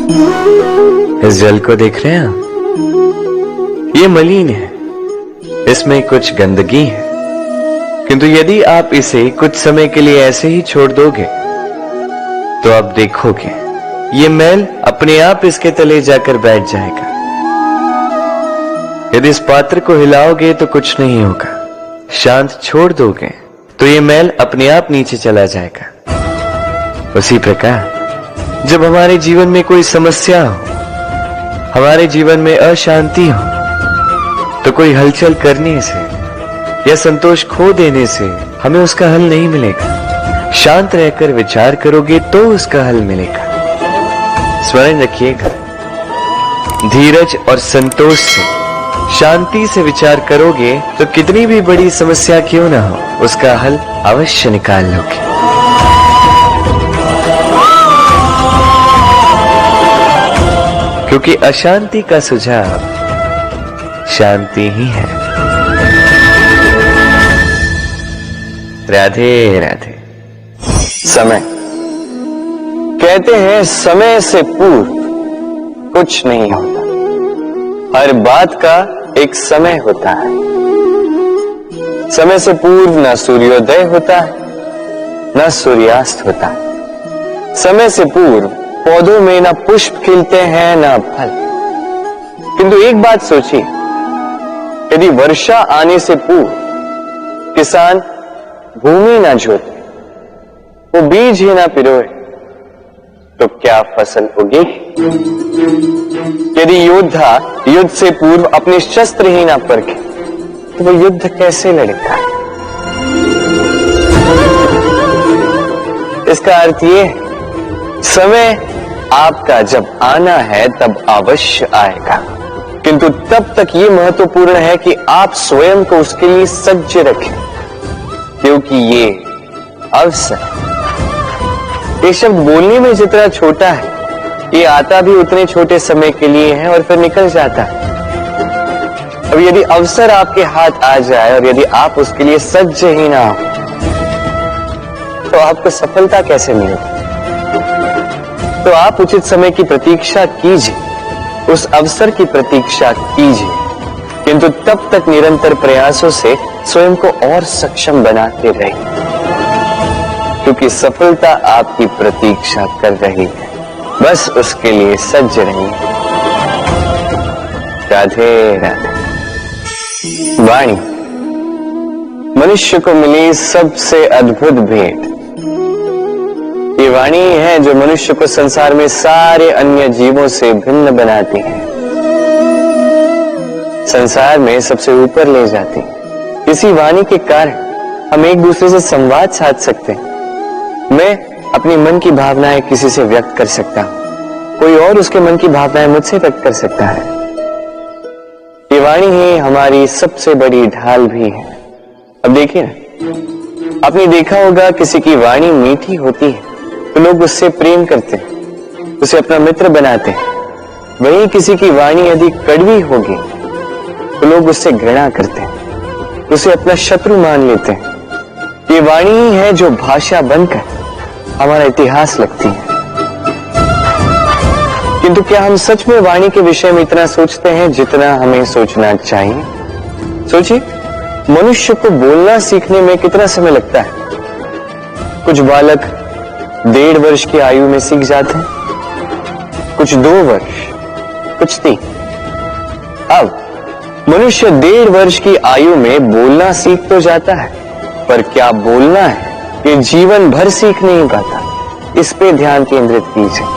इस जल को देख रहे हैं आप? ये मलिन है, इसमें कुछ गंदगी है, किंतु यदि आप इसे कुछ समय के लिए ऐसे ही छोड़ दोगे तो आप देखोगे ये मैल अपने आप इसके तले जाकर बैठ जाएगा। यदि इस पात्र को हिलाओगे तो कुछ नहीं होगा, शांत छोड़ दोगे तो ये मैल अपने आप नीचे चला जाएगा। उसी प्रकार जब हमारे जीवन में कोई समस्या हो, हमारे जीवन में अशांति हो, तो कोई हलचल करने से या संतोष खो देने से हमें उसका हल नहीं मिलेगा। शांत रहकर विचार करोगे तो उसका हल मिलेगा। स्मरण रखिएगा, धीरज और संतोष से, शांति से विचार करोगे तो कितनी भी बड़ी समस्या क्यों ना हो, उसका हल अवश्य निकाल लोगे। क्योंकि अशांति का सुझाव शांति ही है। राधे राधे। समय, कहते हैं समय से पूर्व कुछ नहीं होता, हर बात का एक समय होता है। समय से पूर्व न सूर्योदय होता है न सूर्यास्त होता है। समय से पूर्व पौधों में न पुष्प खिलते हैं न फल। किंतु एक बात सोचिए, यदि वर्षा आने से पूर्व किसान भूमि ना जोते, वो बीज ही ना पिरोए, तो क्या फसल उगेगी? यदि योद्धा युद्ध से पूर्व अपने शस्त्र ही ना परखे, तो वो युद्ध कैसे लड़ेगा? इसका अर्थ ये है, समय आपका जब आना है तब अवश्य आएगा, किंतु तब तक ये महत्वपूर्ण है कि आप स्वयं को उसके लिए सज्ज रखें, क्योंकि ये अवसर, ये शब्द बोलने में जितना छोटा है, ये आता भी उतने छोटे समय के लिए है और फिर निकल जाता है। अब यदि अवसर आपके हाथ आ जाए और यदि आप उसके लिए सज्ज ही ना हो, तो आपको सफलता कैसे मिलेगी? तो आप उचित समय की प्रतीक्षा कीजिए, उस अवसर की प्रतीक्षा कीजिए, किंतु तब तक निरंतर प्रयासों से स्वयं को और सक्षम बनाते रहिए, क्योंकि सफलता आपकी प्रतीक्षा कर रही है। बस उसके लिए सज्ज रहिए। राधे राधे। वाणी मनुष्य को मिली सबसे अद्भुत भेंट। ये वाणी है जो मनुष्य को संसार में सारे अन्य जीवों से भिन्न बनाती है, संसार में सबसे ऊपर ले जाती है। इसी वाणी के कारण हम एक दूसरे से संवाद साध सकते हैं। मैं अपनी मन की भावनाएं किसी से व्यक्त कर सकता हूं, कोई और उसके मन की भावनाएं मुझसे व्यक्त कर सकता है। ये वाणी ही हमारी सबसे बड़ी ढाल भी है। अब देखिए ना, आपने देखा होगा किसी की वाणी मीठी होती है तो लोग उससे प्रेम करते हैं, उसे अपना मित्र बनाते हैं। वहीं किसी की वाणी यदि कड़वी होगी तो लोग उससे घृणा करते हैं, उसे अपना शत्रु मान लेते हैं। ये वाणी ही है जो भाषा बनकर हमारा इतिहास लगती है। किंतु क्या हम सच में वाणी के विषय में इतना सोचते हैं जितना हमें सोचना चाहिए? सोचिए, मनुष्य को बोलना सीखने में कितना समय लगता है? कुछ बालक 1.5 वर्ष की आयु में सीख जाते हैं, कुछ 2 वर्ष, कुछ 3। अब मनुष्य 1.5 वर्ष की आयु में बोलना सीख तो जाता है, पर क्या बोलना है ये जीवन भर सीख नहीं पाता। इस पे ध्यान केंद्रित कीजिए,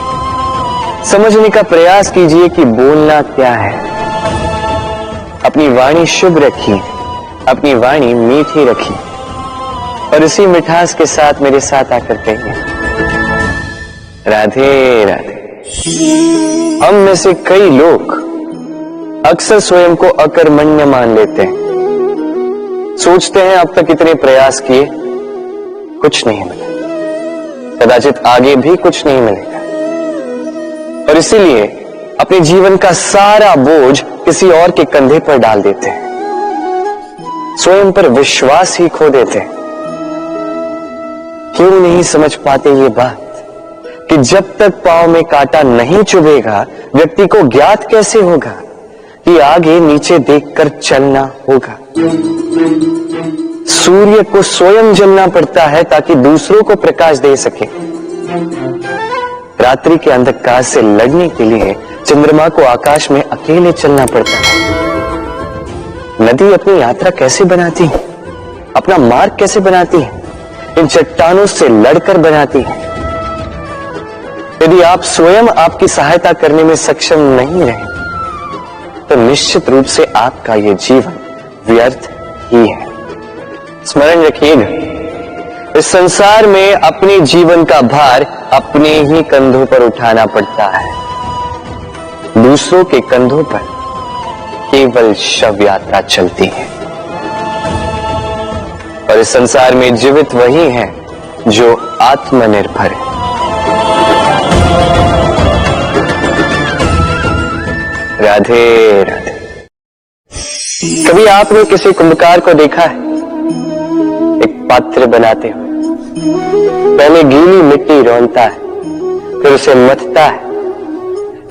समझने का प्रयास कीजिए कि बोलना क्या है। अपनी वाणी शुभ रखिए, अपनी वाणी मीठी रखिए, और इसी मिठास के साथ मेरे साथ आकर कहिए, राधे राधे। हम में से कई लोग अक्सर स्वयं को अकर्मण्य मान लेते हैं, सोचते हैं अब तक इतने प्रयास किए, कुछ नहीं मिला, कदाचित आगे भी कुछ नहीं मिलेगा, और इसीलिए अपने जीवन का सारा बोझ किसी और के कंधे पर डाल देते हैं, स्वयं पर विश्वास ही खो देते हैं। क्यों नहीं समझ पाते ये बात कि जब तक पांव में कांटा नहीं चुभेगा व्यक्ति को ज्ञात कैसे होगा कि आगे नीचे देखकर चलना होगा। सूर्य को स्वयं जलना पड़ता है ताकि दूसरों को प्रकाश दे सके। रात्रि के अंधकार से लड़ने के लिए चंद्रमा को आकाश में अकेले चलना पड़ता है। नदी अपनी यात्रा कैसे बनाती है, अपना मार्ग कैसे बनाती है? इन चट्टानों से लड़कर बनाती है। यदि आप स्वयं आपकी सहायता करने में सक्षम नहीं रहे तो निश्चित रूप से आपका यह जीवन व्यर्थ ही है। स्मरण रखिएगा, इस संसार में अपने जीवन का भार अपने ही कंधों पर उठाना पड़ता है। दूसरों के कंधों पर केवल शव यात्रा चलती है। और इस संसार में जीवित वही है जो आत्मनिर्भर है। राधे राधे। कभी आपने किसी कुंभकार को देखा है एक पात्र बनाते हुए? पहले गीली मिट्टी रौंदता है, फिर उसे मथता है,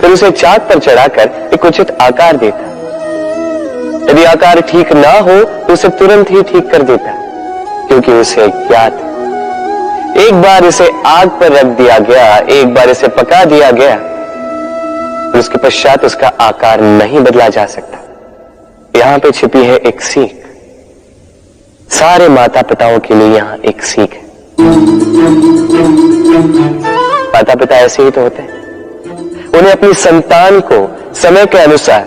फिर उसे चाक पर चढ़ाकर एक उचित आकार देता है। यदि आकार ठीक ना हो तो उसे तुरंत ही ठीक कर देता है, क्योंकि उसे ज्ञात है एक बार इसे आग पर रख दिया गया, एक बार इसे पका दिया गया, फिर उसके पश्चात उसका आकार नहीं बदला जा सकता। यहां पे छिपी है एक सीख। सारे माता पिताओं के लिए यहां एक सीख है। माता पिता ऐसे ही तो होते हैं। उन्हें अपनी संतान को समय के अनुसार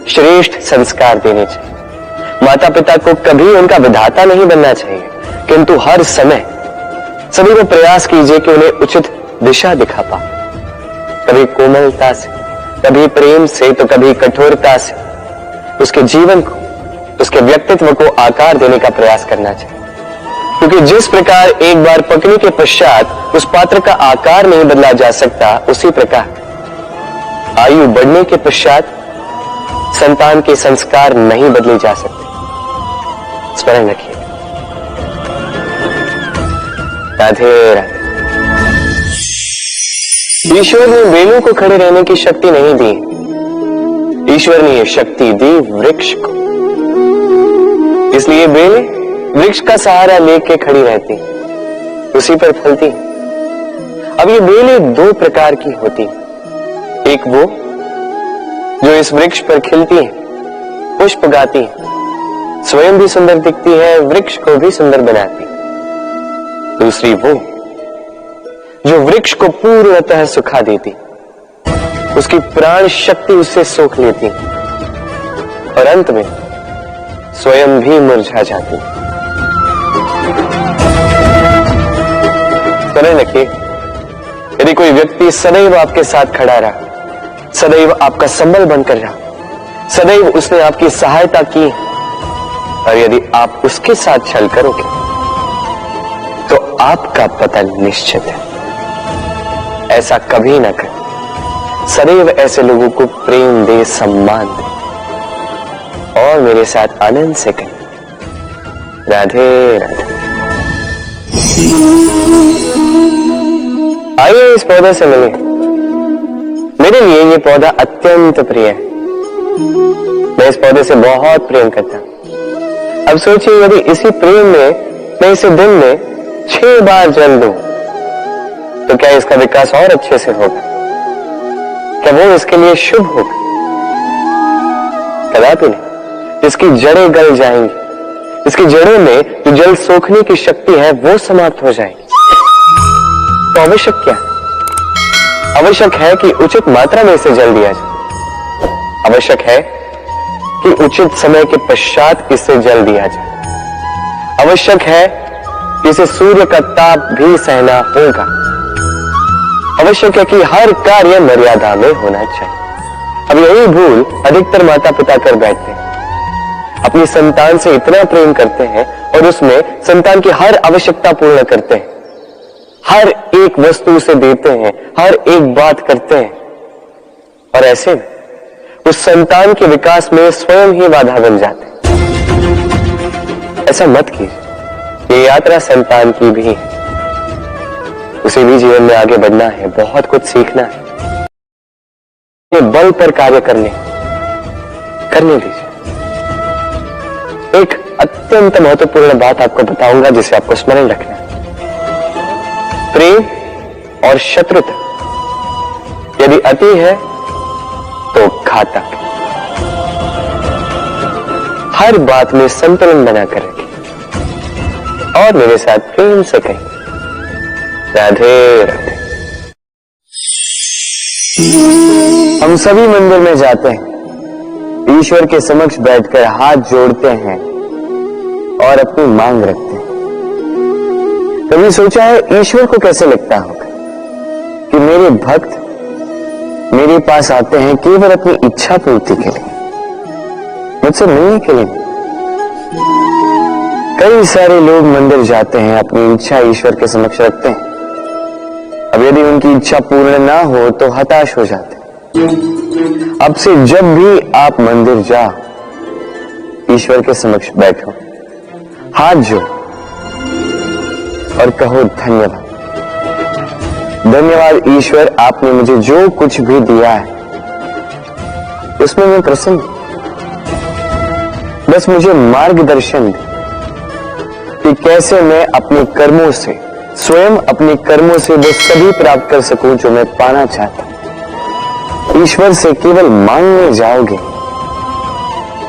श्रेष्ठ संस्कार देने चाहिए। माता पिता को कभी उनका विधाता नहीं बनना चाहिए, किंतु हर समय सभी को प्रयास कीजिए कि उन्हें उचित दिशा दिखा पाओ। कभी कोमलता से, कभी प्रेम से, तो कभी कठोरता से उसके जीवन को, उसके व्यक्तित्व को आकार देने का प्रयास करना चाहिए। क्योंकि जिस प्रकार एक बार पकने के पश्चात उस पात्र का आकार नहीं बदला जा सकता, उसी प्रकार आयु बढ़ने के पश्चात संतान के संस्कार नहीं बदले जा सकते। स्मरण रखिए। राधे राधे। ईश्वर ने बेलों को खड़े रहने की शक्ति नहीं दी, ईश्वर ने यह शक्ति दी वृक्ष को। इसलिए बेलें वृक्ष का सहारा लेके खड़ी रहती, उसी पर फलती। अब ये बेलें दो प्रकार की होती, एक वो जो इस वृक्ष पर खिलती है, पुष्प गाती है, स्वयं भी सुंदर दिखती है, वृक्ष को भी सुंदर बनाती। दूसरी वो जो वृक्ष को पूर्णतः सुखा देती, उसकी प्राण शक्ति उससे सोख लेती और अंत में स्वयं भी मुरझा जाती। स्मरण रखिए, यदि कोई व्यक्ति सदैव आपके साथ खड़ा रहा, सदैव आपका संबल बनकर रहा, सदैव उसने आपकी सहायता की, और यदि आप उसके साथ छल करोगे तो आपका पतन निश्चित है। ऐसा कभी ना करें। सदैव ऐसे लोगों को प्रेम दे, सम्मान दे और मेरे साथ आनंद से कहें राधे राधे। आइए इस पौधे से मिले। मेरे लिए ये पौधा अत्यंत प्रिय है। मैं इस पौधे से बहुत प्रेम करता हूं। अब सोचिए, यदि इसी प्रेम में मैं इसे दिन में 6 बार जल दूं तो क्या इसका विकास और अच्छे से होगा? क्या वो इसके लिए शुभ होगा? कदापि नहीं। इसकी जड़ें गल जाएंगी, इसकी जड़ों में जो जल सोखने की शक्ति है वो समाप्त हो जाएगी। तो आवश्यक क्या है? आवश्यक है कि उचित मात्रा में इसे जल दिया जाए। आवश्यक है कि उचित समय के पश्चात इसे जल दिया जाए। आवश्यक है कि इसे सूर्य का ताप भी सहना होगा। आवश्यक है कि हर कार्य मर्यादा में होना चाहिए। अब यही भूल अधिकतर माता पिता कर बैठते हैं। अपनी संतान से इतना प्रेम करते हैं और उसमें संतान की हर आवश्यकता पूर्ण करते हैं, हर एक वस्तु उसे देते हैं, हर एक बात करते हैं, और ऐसे में उस संतान के विकास में स्वयं ही बाधा बन जाते हैं। ऐसा मत कीजिए। ये यात्रा संतान की भी है। उसे भी जीवन में आगे बढ़ना है, बहुत कुछ सीखना है। ये बल पर कार्य करने दीजिए। एक अत्यंत महत्वपूर्ण बात आपको बताऊंगा जिसे आपको स्मरण रखना है। प्रेम और शत्रुता यदि अति है तो घातक। हर बात में संतुलन बनाकर रखें और मेरे साथ प्रेम से कहें, राधे राधे। हम सभी मंदिर में जाते हैं, ईश्वर के समक्ष बैठकर हाथ जोड़ते हैं और अपनी मांग रखते हैं। कभी सोचा है ईश्वर को कैसे लगता होगा कि मेरे भक्त मेरे पास आते हैं केवल अपनी इच्छा पूर्ति के लिए, मुझसे मिलने के लिए। कई सारे लोग मंदिर जाते हैं, अपनी इच्छा ईश्वर के समक्ष रखते हैं। अब यदि उनकी इच्छा पूर्ण ना हो तो हताश हो जाते हैं। अब से जब भी आप मंदिर जाओ, ईश्वर के समक्ष बैठो, हाथ जोड़ो और कहो धन्यवाद। धन्यवाद ईश्वर, आपने मुझे जो कुछ भी दिया है उसमें मैं प्रसन्न हूं। बस मुझे मार्गदर्शन दे कि कैसे मैं अपने कर्मों से, स्वयं अपने कर्मों से वो सभी प्राप्त कर सकूं जो मैं पाना चाहता हूं। ईश्वर से केवल मांगने जाओगे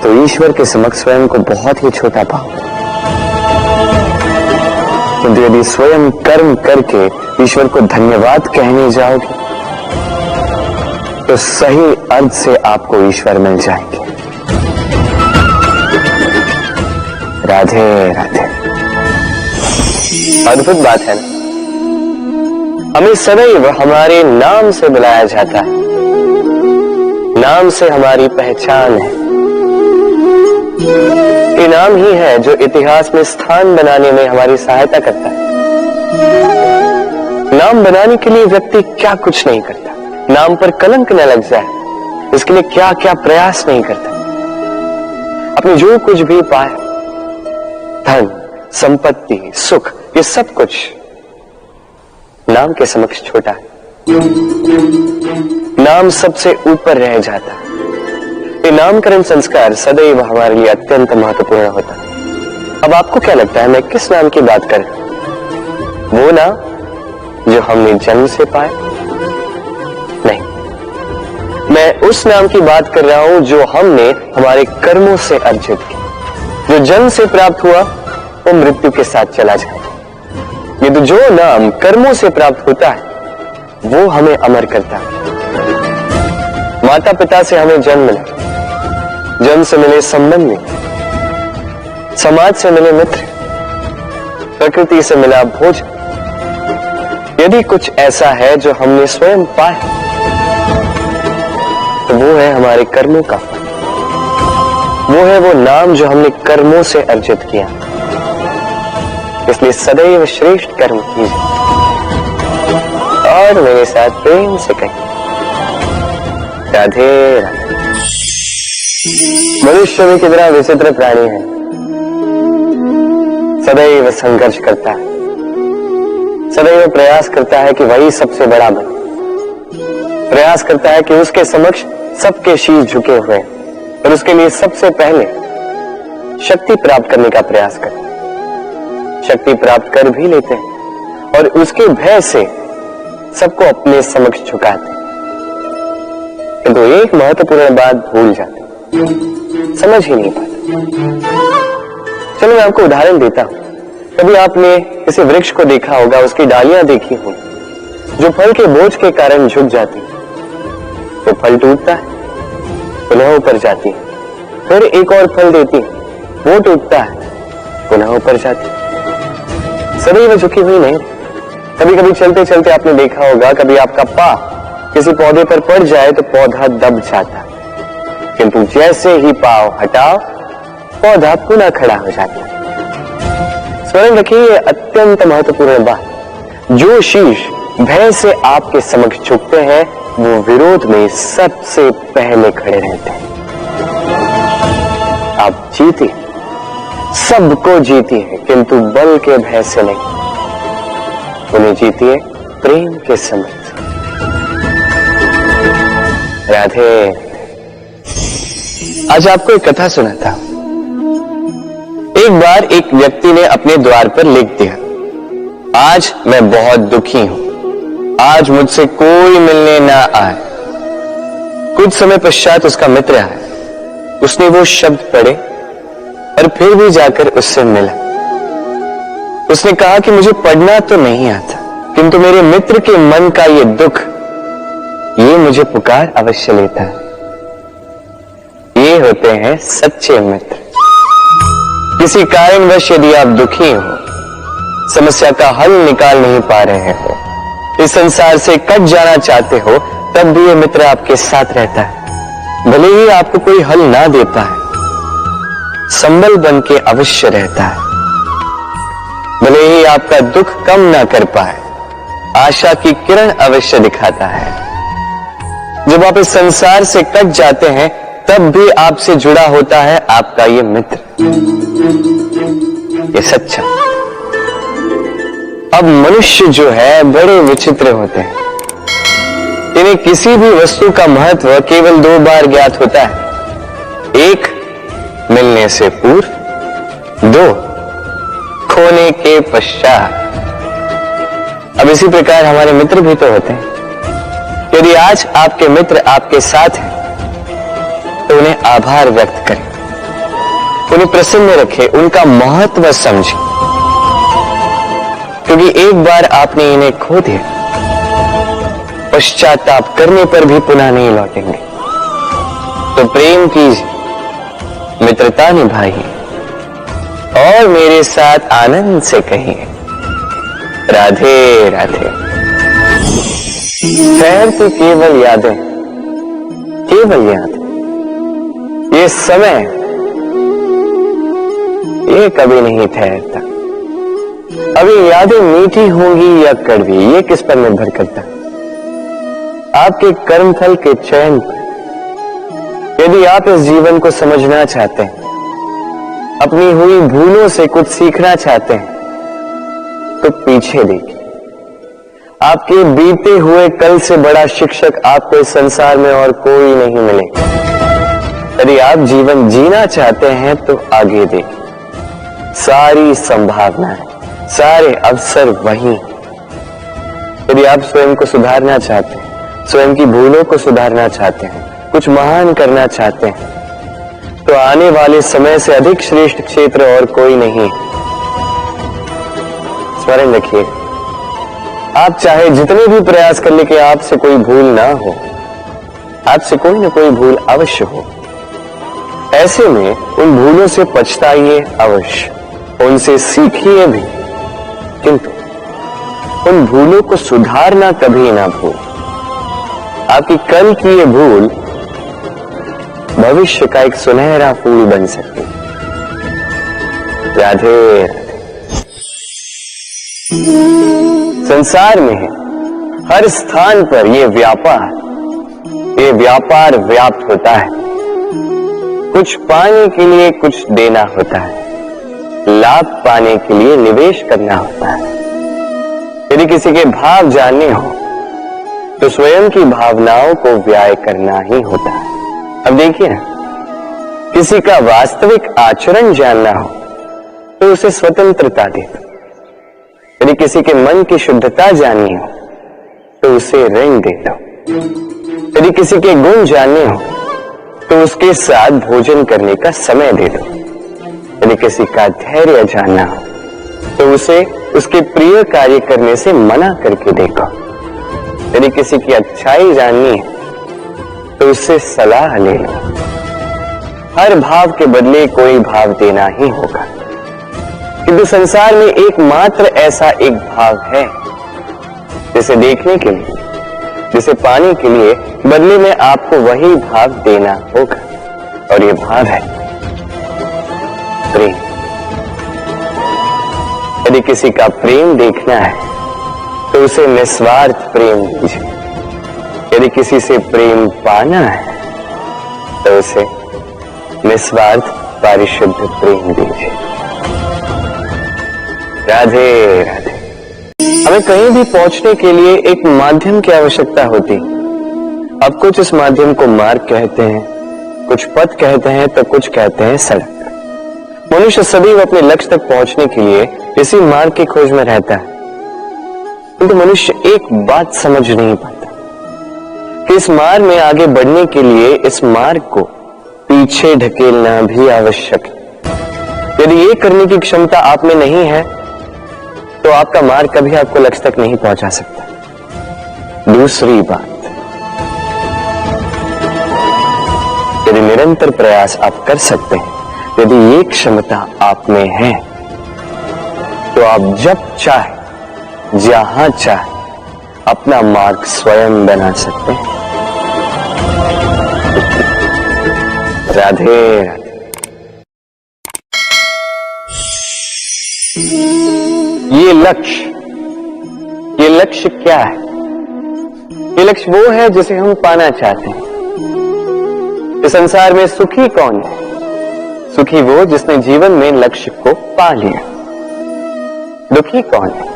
तो ईश्वर के समक्ष स्वयं को बहुत ही छोटा पाओगे, किंतु यदि स्वयं कर्म करके ईश्वर को धन्यवाद कहने जाओगे तो सही अर्थ से आपको ईश्वर मिल जाएंगे। राधे राधे। अद्भुत बात है ना, हमें सदैव हमारे नाम से बुलाया जाता है। नाम से हमारी पहचान है। ये नाम ही है जो इतिहास में स्थान बनाने में हमारी सहायता करता है। नाम बनाने के लिए व्यक्ति क्या कुछ नहीं करता, नाम पर कलंक न लग जाए इसके लिए क्या क्या प्रयास नहीं करता। अपने जो कुछ भी पाए, धन, संपत्ति, सुख, ये सब कुछ नाम के समक्ष छोटा है। नाम सबसे ऊपर रह जाता है। ये नामकरण संस्कार सदैव हमारे लिए अत्यंत महत्वपूर्ण होता है। अब आपको क्या लगता है मैं किस नाम की बात कर रहा हूं? वो नाम जो हमने जन्म से पाए? नहीं, मैं उस नाम की बात कर रहा हूं जो हमने हमारे कर्मों से अर्जित किया। जो जन्म से प्राप्त हुआ वो मृत्यु के साथ चला जाए। ये तो जो नाम कर्मों से प्राप्त होता है वो हमें अमर करता है। माता पिता से हमें जन्म मिला, जन्म से मिले संबंध मिले, समाज से मिले मित्र, प्रकृति से मिला भोजन। यदि कुछ ऐसा है जो हमने स्वयं पाया तो वो है हमारे कर्मों का फल। वो है वो नाम जो हमने कर्मों से अर्जित किया। इसलिए सदैव श्रेष्ठ कर्म कीजिए और मेरे साथ प्रेम से कहिए, राधे राधे। मनुष्य भी कितना विचित्र प्राणी है, सदैव संघर्ष करता है, सदैव प्रयास करता है कि वही सबसे बड़ा बने, प्रयास करता है कि उसके समक्ष सबके शीश झुके हुए हैं और उसके लिए सबसे पहले शक्ति प्राप्त करने का प्रयास करते हैं। शक्ति प्राप्त कर भी लेते हैं और उसके भय से सबको अपने समक्ष झुकाते हैं, किंतु तो एक महत्वपूर्ण बात भूल जाते हैं, समझ ही नहीं पाते। चलो मैं आपको उदाहरण देता हूं। कभी आपने किसी वृक्ष को देखा होगा, उसकी डालियां देखी हो जो फल के बोझ के कारण झुक जाती है, तो फल टूटता है, पुनः ऊपर जाती है, फिर एक और फल देती है, वो टूटता है, पुनः ऊपर जाती है, सदैव झुकी हुई नहीं। कभी कभी चलते चलते आपने देखा होगा, कभी आपका पांव किसी पौधे पर पड़ जाए तो पौधा दब जाता है, किंतु जैसे ही पांव हटाओ पौधा पुनः खड़ा हो जाता है। स्मरण रखिए, ये अत्यंत महत्वपूर्ण बात। जो शीश भय से आपके समक्ष झुकते हैं वो विरोध में सबसे पहले खड़े रहते हैं। आप जीती, सबको जीती है, किंतु बल के भय से नहीं। उन्हें जीतिए प्रेम के समर्थ। राधे। आज आपको एक कथा सुनाता हूं। एक बार एक व्यक्ति ने अपने द्वार पर लिख दिया, आज मैं बहुत दुखी हूं, आज मुझसे कोई मिलने ना आए। कुछ समय पश्चात उसका मित्र आया, उसने वो शब्द पढ़े और फिर भी जाकर उससे मिला। उसने कहा कि मुझे पढ़ना तो नहीं आता, किंतु मेरे मित्र के मन का ये दुख, ये मुझे पुकार अवश्य लेता है। ये होते हैं सच्चे मित्र। किसी कारणवश यदि आप दुखी हो, समस्या का हल निकाल नहीं पा रहे हो, इस संसार से कट जाना चाहते हो, तब भी ये मित्र आपके साथ रहता है। भले ही आपको कोई हल ना दे पाए, संबल बन के अवश्य रहता है। भले ही आपका दुख कम ना कर पाए, आशा की किरण अवश्य दिखाता है। जब आप इस संसार से कट जाते हैं, तब भी आपसे जुड़ा होता है आपका ये मित्र, ये सच्चा। अब मनुष्य जो है बड़े विचित्र होते हैं। इन्हें किसी भी वस्तु का महत्व केवल दो बार ज्ञात होता है। एक, मिलने से पूर्व, दो, खोने के पश्चात। अब इसी प्रकार हमारे मित्र भी तो होते हैं। यदि आज आपके मित्र आपके साथ हैं, तो उन्हें आभार व्यक्त करें, उन्हें प्रसन्न रखें, उनका महत्व समझें, क्योंकि एक बार आपने इन्हें खो दिया, पश्चाताप करने पर भी पुनः नहीं लौटेंगे। तो प्रेम कीजिए, मित्रता निभाइए और मेरे साथ आनंद से कहिए, राधे राधे। ठहरती केवल यादें, केवल यादें। ये समय, ये कभी नहीं ठहरता। अभी यादें मीठी होंगी या कड़वी, ये किस पर निर्भर करता है? आपके कर्मफल के चयन पर। यदि आप इस जीवन को समझना चाहते हैं, अपनी हुई भूलों से कुछ सीखना चाहते हैं, तो पीछे देखिए। आपके बीते हुए कल से बड़ा शिक्षक आपको इस संसार में और कोई नहीं मिलेगा। यदि आप जीवन जीना चाहते हैं, तो आगे देखिए। सारी संभावनाएं, सारे अवसर वहीं। यदि आप स्वयं को सुधारना चाहते हैं, स्वयं की भूलों को सुधारना चाहते हैं, कुछ महान करना चाहते हैं, तो आने वाले समय से अधिक श्रेष्ठ क्षेत्र और कोई नहीं। स्मरण रखिए, आप चाहे जितने भी प्रयास कर ले कि आपसे कोई भूल ना हो, आपसे कोई ना कोई भूल अवश्य हो। ऐसे में उन भूलों से पछताइए अवश्य, उनसे सीखिए भी, किंतु उन भूलों को सुधारना कभी ना भूल। आपकी कल की ये भूल भविष्य का एक सुनहरा फूल बन सकती है। राधे। संसार में हर स्थान पर ये व्यापार व्याप्त होता है। कुछ पाने के लिए कुछ देना होता है, लाभ पाने के लिए निवेश करना होता है। यदि किसी के भाव जानने हो, तो स्वयं की भावनाओं को व्याय करना ही होता है। अब देखिए ना, किसी का वास्तविक आचरण जानना हो, तो उसे स्वतंत्रता दे दो। यदि किसी के मन की शुद्धता जाननी हो, तो उसे ऋण दे दो। यदि किसी के गुण जानने हो, तो उसके साथ भोजन करने का समय दे दो। यदि किसी का धैर्य जानना हो, तो उसे उसके प्रिय कार्य करने से मना करके देखो। यदि किसी की अच्छाई जाननी है, तो उससे सलाह ले लो। हर भाव के बदले कोई भाव देना ही होगा, किंतु संसार में एकमात्र ऐसा एक भाव है, जिसे देखने के लिए, जिसे पाने के लिए बदले में आपको वही भाव देना होगा, और ये भाव है प्रेम। यदि किसी का प्रेम देखना है, तो उसे निस्वार्थ प्रेम दीजिए। यदि किसी से प्रेम पाना है, तो उसे निस्वार्थ पारिशुद्ध प्रेम दीजिए। राधे राधे। हमें कहीं भी पहुंचने के लिए एक माध्यम की आवश्यकता होती। अब कुछ इस माध्यम को मार्ग कहते हैं, कुछ पथ कहते हैं, तो कुछ कहते हैं सड़क। मनुष्य सदैव अपने लक्ष्य तक पहुंचने के लिए इसी मार्ग की खोज में रहता है, किंतु मनुष्य एक बात समझ नहीं पाता कि इस मार्ग में आगे बढ़ने के लिए इस मार्ग को पीछे ढकेलना भी आवश्यक है। यदि ये करने की क्षमता आप में नहीं है तो आपका मार्ग कभी आपको लक्ष्य तक नहीं पहुंचा सकता। दूसरी बात, यदि निरंतर प्रयास आप कर सकते हैं, यदि ये क्षमता आप में है, तो आप जब चाहे जहां चाहे अपना मार्ग स्वयं बना सकते हैं। राधे राधे। ये लक्ष्य क्या है? ये लक्ष्य वो है जिसे हम पाना चाहते हैं। इस संसार में सुखी कौन है? सुखी वो जिसने जीवन में लक्ष्य को पा लिया। दुखी कौन है?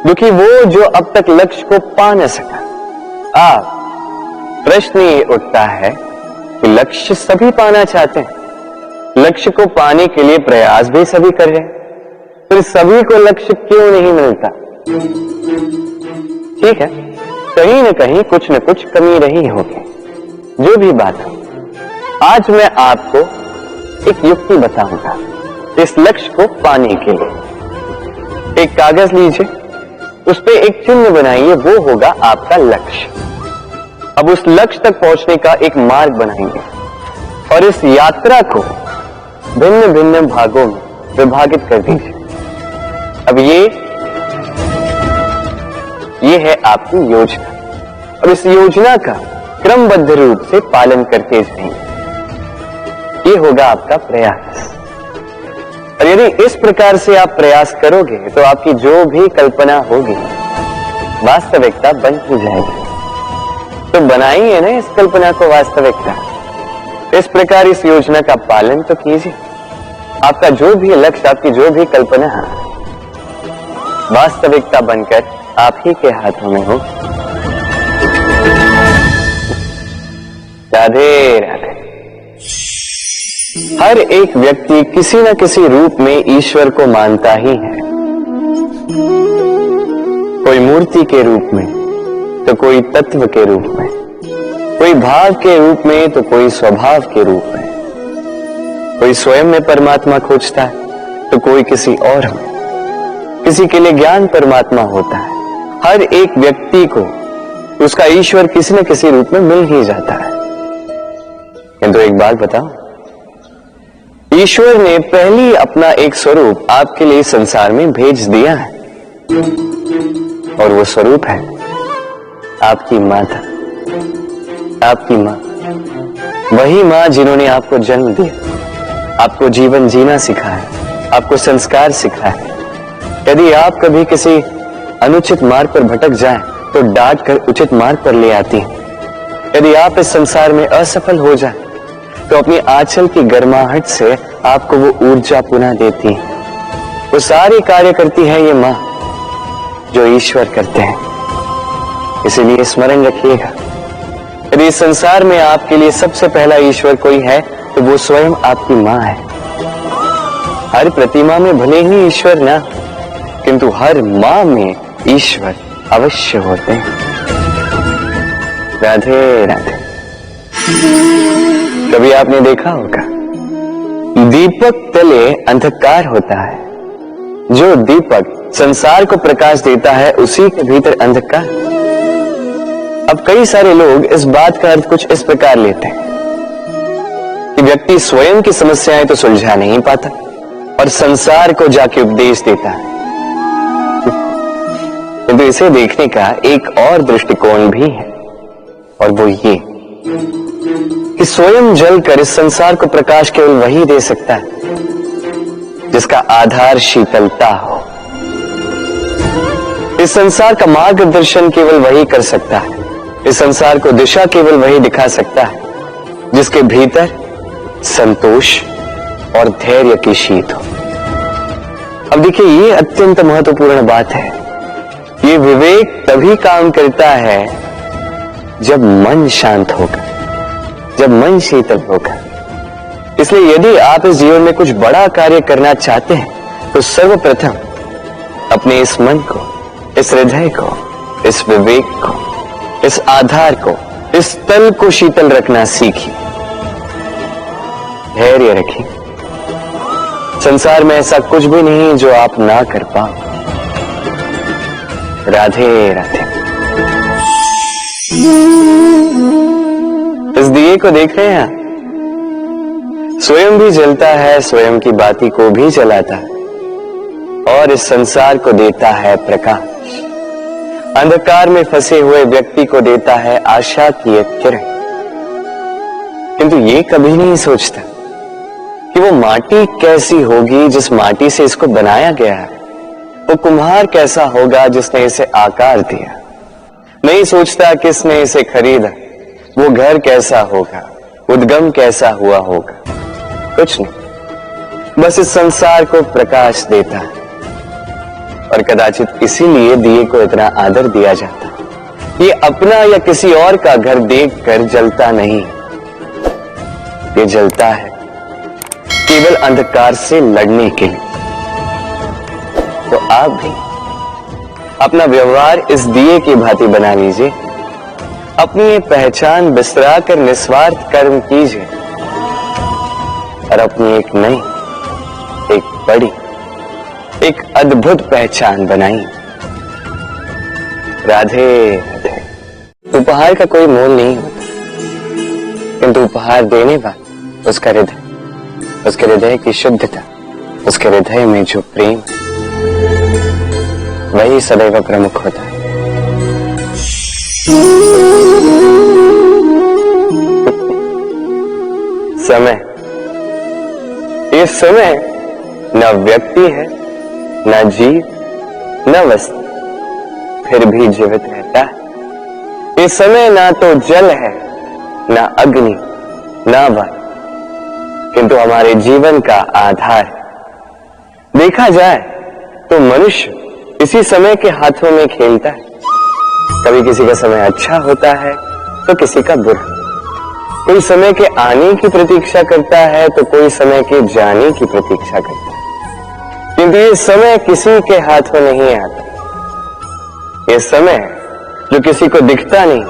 दुखी वो जो अब तक लक्ष्य को पा न सका। प्रश्न ये उठता है कि लक्ष्य सभी पाना चाहते हैं, लक्ष्य को पाने के लिए प्रयास भी सभी कर रहे हैं, फिर सभी को लक्ष्य क्यों नहीं मिलता? ठीक है, कहीं न कहीं कुछ न कुछ कमी रही होगी। जो भी बात है, आज मैं आपको एक युक्ति बताऊंगा इस लक्ष्य को पाने के लिए। एक कागज लीजिए, उस पे एक चिन्ह बनाइए, वो होगा आपका लक्ष्य। अब उस लक्ष्य तक पहुंचने का एक मार्ग बनाएंगे और इस यात्रा को भिन्न भिन्न भागों में विभाजित कर दीजिए। अब ये है आपकी योजना, और इस योजना का क्रमबद्ध रूप से पालन करते जाएंगे। ये होगा आपका प्रयास। और यदि इस प्रकार से आप प्रयास करोगे तो आपकी जो भी कल्पना होगी वास्तविकता बन ही जाएगी। तो बनाइए ना इस कल्पना को वास्तविकता। इस प्रकार इस योजना का पालन तो कीजिए। आपका जो भी लक्ष्य, आपकी जो भी कल्पना वास्तविकता बनकर आप ही के हाथों में हो। राधे राधे। हर एक व्यक्ति किसी न किसी रूप में ईश्वर को मानता ही है। कोई मूर्ति के रूप में, तो कोई तत्व के रूप में, कोई भाव के रूप में, तो कोई स्वभाव के रूप में। कोई स्वयं में परमात्मा खोजता है, तो कोई किसी और में। किसी के लिए ज्ञान परमात्मा होता है। हर एक व्यक्ति को उसका ईश्वर किसी न किसी रूप में मिल ही जाता है। किंतु एक बात बताओ, ईश्वर ने पहली अपना एक स्वरूप आपके लिए संसार में भेज दिया है, और वो स्वरूप है आपकी माता, आपकी मां। वही मां जिन्होंने आपको जन्म दिया, आपको जीवन जीना सिखाया, आपको संस्कार सिखाया। यदि आप कभी किसी अनुचित मार्ग पर भटक जाएं, तो डांट कर उचित मार्ग पर ले आती हैं। यदि आप इस संसार में असफल हो जाएं, तो अपनी आंचल की गर्माहट से आपको वो ऊर्जा पुनः देती है। वो सारी कार्य करती है ये मां जो ईश्वर करते हैं। इसीलिए स्मरण रखिएगा, यदि इस संसार में आपके लिए सबसे पहला ईश्वर कोई है तो वो स्वयं आपकी मां है। हर प्रतिमा में भले ही ईश्वर ना, किंतु हर मां में ईश्वर अवश्य होते हैं। राधे राधे। कभी आपने देखा होगा, दीपक तले अंधकार होता है। जो दीपक संसार को प्रकाश देता है, उसी के भीतर अंधकार। अब कई सारे लोग इस बात का अर्थ कुछ इस प्रकार लेते हैं कि व्यक्ति स्वयं की समस्याएं तो सुलझा नहीं पाता और संसार को जाके उपदेश देता है। किंतु इसे देखने का एक और दृष्टिकोण भी है, और वो ये कि स्वयं जलकर इस संसार को प्रकाश केवल वही दे सकता है जिसका आधार शीतलता हो। इस संसार का मार्गदर्शन केवल वही कर सकता है, इस संसार को दिशा केवल वही दिखा सकता है जिसके भीतर संतोष और धैर्य की शीत हो। अब देखिए, ये अत्यंत महत्वपूर्ण बात है ये विवेक तभी काम करता है जब मन शांत होगा, जब मन शीतल होगा। इसलिए यदि आप इस जीवन में कुछ बड़ा कार्य करना चाहते हैं तो सर्वप्रथम अपने इस मन को, इस हृदय को, इस विवेक को, इस आधार को, इस तल को शीतल रखना सीखिए, धैर्य रखिए। संसार में ऐसा कुछ भी नहीं जो आप ना कर पाओ। राधे राधे। इस दिए को देख रहे हैं, स्वयं भी जलता है, स्वयं की बाती को भी जलाता है और इस संसार को देता है प्रकाश। अंधकार में फंसे हुए व्यक्ति को देता है आशा की एक किरण। किंतु ये कभी नहीं सोचता कि वो माटी कैसी होगी जिस माटी से इसको बनाया गया है, वो कुम्हार कैसा होगा जिसने इसे आकार दिया। नहीं सोचता किसने इसे खरीदा, वो घर कैसा होगा, उद्गम कैसा हुआ होगा, कुछ नहीं, बस इस संसार को प्रकाश देता है। और कदाचित इसीलिए दिए को इतना आदर दिया जाता है। ये अपना या किसी और का घर देखकर जलता नहीं, ये जलता है केवल अंधकार से लड़ने के लिए। तो आप भी अपना व्यवहार इस दिए की भांति बना लीजिए, अपनी ये पहचान बिसरा कर निस्वार्थ कर्म कीजिए और अपनी एक नई, एक बड़ी, एक अद्भुत पहचान बनाइए। राधे राधे। उपहार का कोई मोल नहीं होता, किंतु उपहार देने वाला उसका हृदय, उसके हृदय की शुद्धता, उसके हृदय में जो प्रेम, वही सदैव प्रमुख होता है। समय, ये समय न व्यक्ति है, न जीव, न वस्तु, फिर भी जीवित रहता है। ये समय ना तो जल है, ना अग्नि, ना वायु, किंतु हमारे जीवन का आधार है। देखा जाए तो मनुष्य इसी समय के हाथों में खेलता है। कभी किसी का समय अच्छा होता है तो किसी का बुरा। कोई समय के आने की प्रतीक्षा करता है तो कोई समय के जाने की प्रतीक्षा करता है, किंतु ये समय किसी के हाथों नहीं आता। ये समय जो किसी को दिखता नहीं,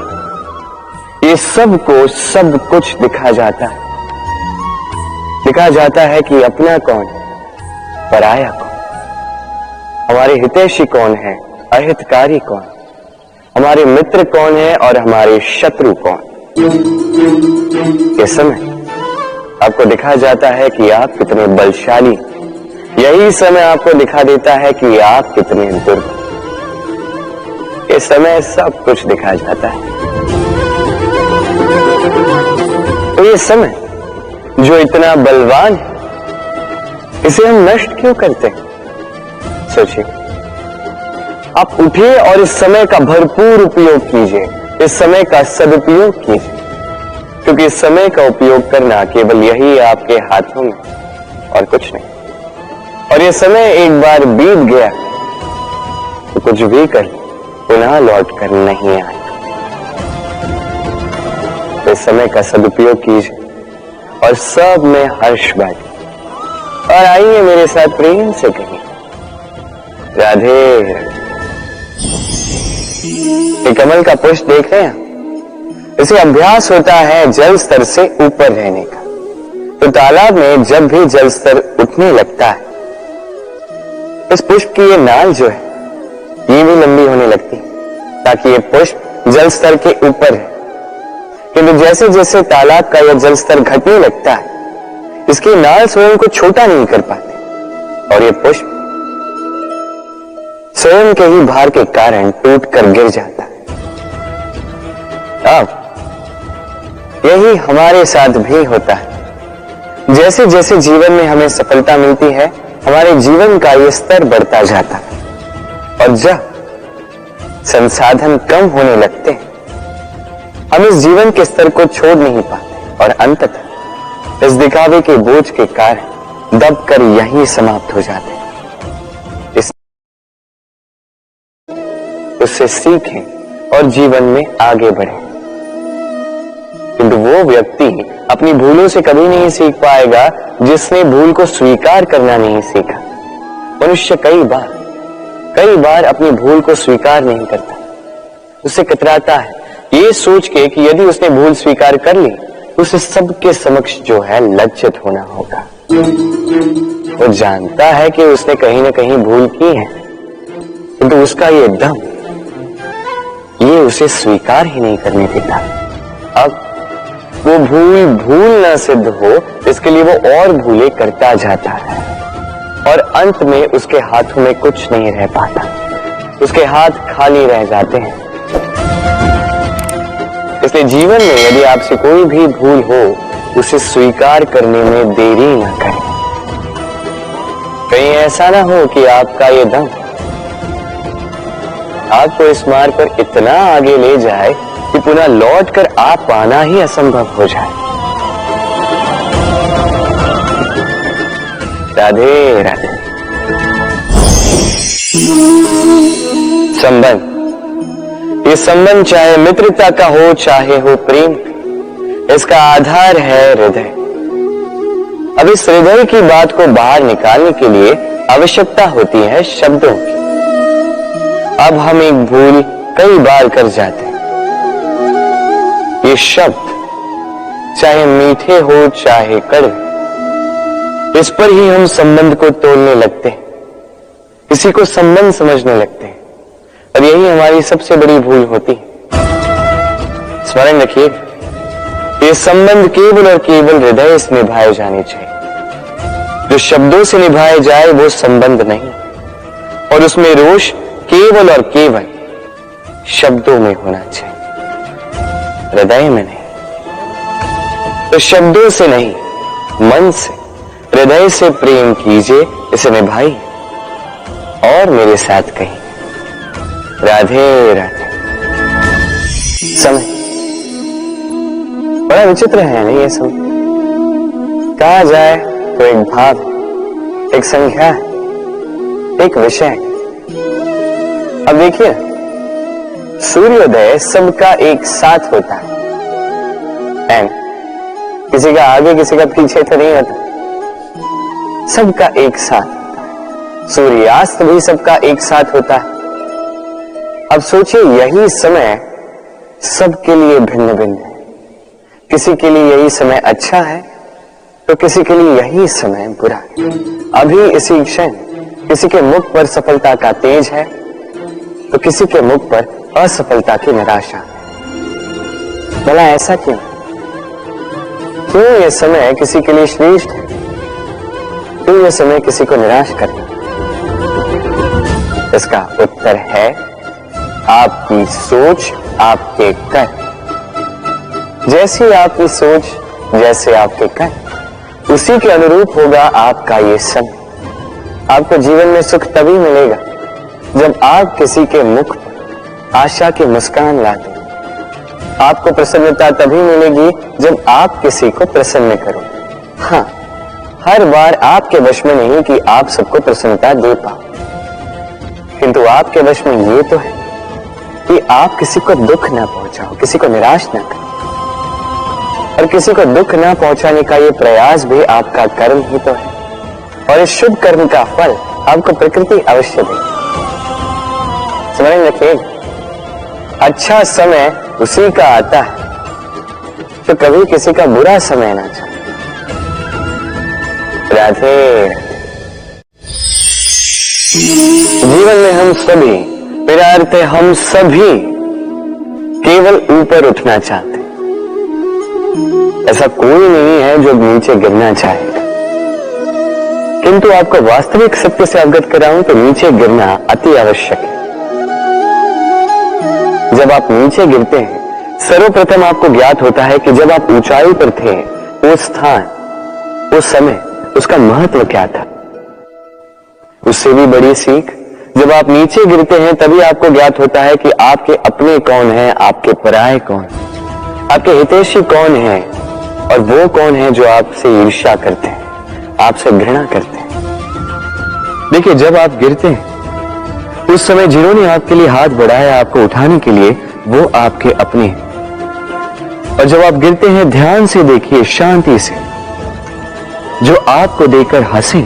ये सबको सब कुछ दिखा जाता है। दिखा जाता है कि अपना कौन, पराया कौन, हमारे हितैषी कौन है, अहितकारी कौन, हमारे मित्र कौन है और हमारे शत्रु कौन। ये समय आपको दिखा जाता है कि आप कितने बलशाली, यही समय आपको दिखा देता है कि आप कितने दुर्बल। ये समय सब कुछ दिखा जाता है। तो ये समय जो इतना बलवान है, इसे हम नष्ट क्यों करते हैं? सोचिए, आप उठिए और इस समय का भरपूर उपयोग कीजिए, इस समय का सदुपयोग कीजिए, क्योंकि इस समय का उपयोग करना केवल यही आपके हाथों में और कुछ नहीं। और ये समय एक बार बीत गया तो कुछ भी कर पुनः लौट कर नहीं आएगा। तो इस समय का सदुपयोग कीजिए और सब में हर्ष बांटिए। और आइए मेरे साथ प्रेम से कहिए, राधे राधे। ये कमल का पुष्प देख रहे हैं, इसे अभ्यास होता है जल स्तर से ऊपर रहने का। तो तालाब में जब भी जल स्तर उठने लगता है, इस पुष्प की ये नाल जो है ये भी लंबी होने लगती है, ताकि ये पुष्प जल स्तर के ऊपर है। किंतु जैसे जैसे तालाब का यह जल स्तर घटने लगता है, इसकी नाल स्वयं को छोटा नहीं कर पाती और ये पुष्प स्वयं के ही भार के कारण टूट कर गिर जाता है। अब यही हमारे साथ भी होता है। जैसे जैसे जीवन में हमें सफलता मिलती है, हमारे जीवन का ये स्तर बढ़ता जाता है। और जब संसाधन कम होने लगते हैं, हम इस जीवन के स्तर को छोड़ नहीं पाते और अंततः इस दिखावे के बोझ के कारण दबकर यहीं समाप्त हो जाते हैं। उससे सीखें और जीवन में आगे बढ़ें। किंतु वो व्यक्ति अपनी भूलों से कभी नहीं सीख पाएगा जिसने भूल को स्वीकार करना नहीं सीखा। मनुष्य कई बार अपनी भूल को स्वीकार नहीं करता, उससे कतराता है, ये सोच के कि यदि उसने भूल स्वीकार कर ली तो उसे सबके समक्ष जो है लज्जित होना होगा। वो जानता है कि उसने कहीं ना कहीं भूल की है, किंतु उसका ये दम ये उसे स्वीकार ही नहीं करने देता। अब वो भूल ना सिद्ध हो, इसके लिए वो और भूलें करता जाता है और अंत में उसके हाथों में कुछ नहीं रह पाता, उसके हाथ खाली रह जाते हैं। इसलिए जीवन में यदि आपसे कोई भी भूल हो, उसे स्वीकार करने में देरी ना करें। कहीं ऐसा ना हो कि आपका ये दम आपको इस मार्ग पर इतना आगे ले जाए कि पुनः लौट कर आप पाना ही असंभव हो जाए। राधे राधे। संबंध, ये संबंध चाहे मित्रता का हो चाहे हो प्रेम, इसका आधार है हृदय। अब इस हृदय की बात को बाहर निकालने के लिए आवश्यकता होती है शब्दों की। अब हम एक भूल कई बार कर जाते हैं। ये शब्द चाहे मीठे हो चाहे कड़वे, इस पर ही हम संबंध को तोड़ने लगते हैं, किसी को संबंध समझने लगते हैं, और यही हमारी सबसे बड़ी भूल होती है। स्मरण रखिए, ये संबंध केवल और केवल हृदय से निभाए जाने चाहिए। जो शब्दों से निभाए जाए वो संबंध नहीं, और उसमें रोष केवल और केवल शब्दों में होना चाहिए, हृदय में नहीं। तो शब्दों से नहीं, मन से, हृदय से प्रेम कीजिए, इसे निभाइए और मेरे साथ कहिए राधे राधे। समय बड़ा विचित्र है नहीं ये समय, कहा जाए तो एक भाव है, एक संख्या है, एक विषय है। अब देखिए, सूर्योदय सबका एक साथ होता है, किसी का आगे किसी का पीछे तो नहीं होता, सबका एक साथ। सूर्यास्त भी सबका एक साथ होता है। अब सोचिए, यही समय सबके लिए भिन्न भिन्न है। किसी के लिए यही समय अच्छा है तो किसी के लिए यही समय बुरा है। अभी इसी क्षण किसी के मुख पर सफलता का तेज है तो किसी के मुख पर असफलता की निराशा है। भला ऐसा क्यों? क्यों यह समय किसी के लिए श्रेष्ठ है, क्यों यह समय किसी को निराश करता है? इसका उत्तर है आपकी सोच, आपके कर्म। जैसी आपकी सोच, जैसे आपके कर्म, उसी के अनुरूप होगा आपका ये समय। आपको जीवन में सुख तभी मिलेगा जब आप किसी के मुख पर आशा की मुस्कान ला दें। आपको प्रसन्नता तभी मिलेगी जब आप किसी को प्रसन्न करो। हाँ, हर बार आपके वश में नहीं कि आप सबको प्रसन्नता दे पाओ, किंतु आपके वश में ये तो है कि आप किसी को दुख ना पहुंचाओ, किसी को निराश ना करो। और किसी को दुख ना पहुंचाने का ये प्रयास भी आपका कर्म ही तो है, और इस शुभ कर्म का फल आपको प्रकृति अवश्य देगी। समझ रखिए, अच्छा समय उसी का आता है तो कभी किसी का बुरा समय ना चाहे। राधे। जीवन में हम सभी, मेरा अर्थ है हम सभी, केवल ऊपर उठना चाहते हैं। ऐसा कोई नहीं है जो नीचे गिरना चाहेगा, किंतु आपको वास्तविक सत्य से अवगत कराऊं तो नीचे गिरना अति आवश्यक है। जब आप नीचे गिरते हैं, सर्वप्रथम आपको ज्ञात होता है कि जब आप ऊंचाई पर थे, वो स्थान, वो समय, उसका महत्व क्या था। उससे भी बड़ी सीख, जब आप नीचे गिरते हैं तभी आपको ज्ञात होता है कि आपके अपने कौन हैं, आपके पराये कौन, आपके हितैषी कौन हैं, और वो कौन है जो आपसे ईर्ष्या करते हैं, आपसे घृणा करते हैं। देखिए, जब आप गिरते हैं उस समय जिन्होंने आपके लिए हाथ बढ़ाया आपको उठाने के लिए, वो आपके अपने हैं। और जब आप गिरते हैं, ध्यान से देखिए, शांति से। जो आपको देकर हंसे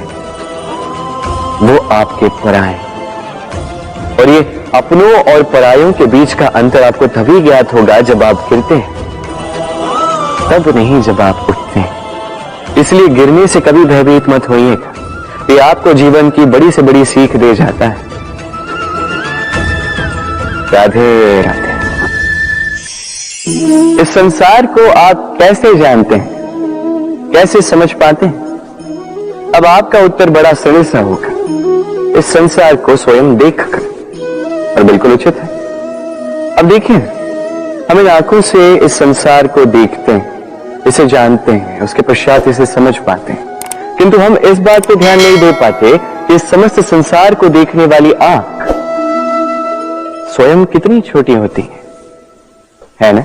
वो आपके पराये। और ये अपनों और परायों के बीच का अंतर आपको तभी ज्ञात होगा जब आप गिरते हैं, तब नहीं जब आप उठते हैं। इसलिए गिरने से कभी भयभीत मत होइएगा, ये आपको जीवन की बड़ी से बड़ी सीख दे जाता है। राधे राधे। इस संसार को आप कैसे जानते हैं, कैसे समझ पाते हैं? अब आपका उत्तर बड़ा सरल सा होगा, इस संसार को स्वयं देखकर। और बिल्कुल उचित है। अब देखिए, हम इन आंखों से इस संसार को देखते हैं, इसे जानते हैं, उसके पश्चात इसे समझ पाते हैं। किंतु हम इस बात पर ध्यान नहीं दे पाते कि इस समस्त संसार को देखने वाली आंख स्वयं कितनी छोटी होती है ना?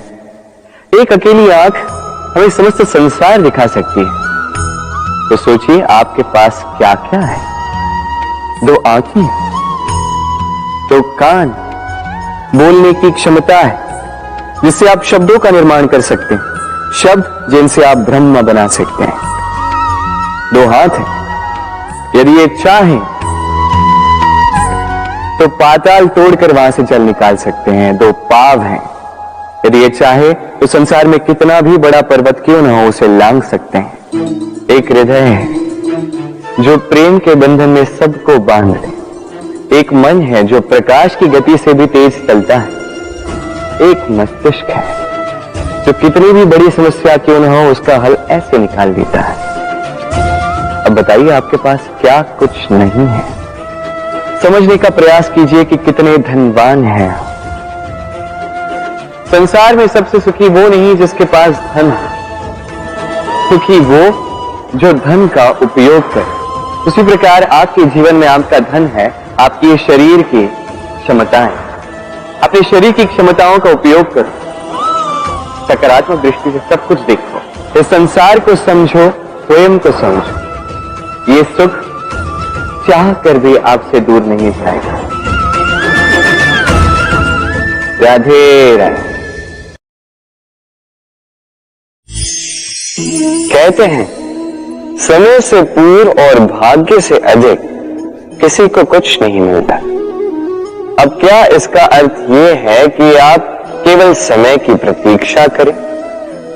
एक अकेली आंख हमें समस्त संसार दिखा सकती है। तो सोचिए आपके पास क्या क्या है। 2 आंखें, 2 कान, बोलने की क्षमता है जिससे आप शब्दों का निर्माण कर सकते हैं, शब्द जिनसे आप ब्रह्म बना सकते हैं। 2 हाथ हैं, यदि ये चाहें तो पाताल तोड़कर वहां से जल निकाल सकते हैं। 2 पांव हैं, यदि ये चाहे तो संसार में कितना भी बड़ा पर्वत क्यों न हो उसे लांघ सकते हैं। एक हृदय है जो प्रेम के बंधन में सबको बांध ले। एक मन है जो प्रकाश की गति से भी तेज चलता है। एक मस्तिष्क है जो कितनी भी बड़ी समस्या क्यों न हो उसका हल ऐसे निकाल देता है। अब बताइए आपके पास क्या कुछ नहीं है? समझने का प्रयास कीजिए कि कितने धनवान हैं। संसार में सबसे सुखी वो नहीं जिसके पास धन है, सुखी वो जो धन का उपयोग करे। उसी प्रकार आपके जीवन में आपका धन है आपकी शरीर की क्षमताएं। अपने शरीर की क्षमताओं का उपयोग करो, सकारात्मक दृष्टि से सब कुछ देखो, इस संसार को समझो, स्वयं को समझो। ये सुख चाह कर भी आपसे दूर नहीं जाएगा। राधे राधे। कहते हैं समय से पूर्व और भाग्य से अधिक किसी को कुछ नहीं मिलता। अब क्या इसका अर्थ यह है कि आप केवल समय की प्रतीक्षा करें,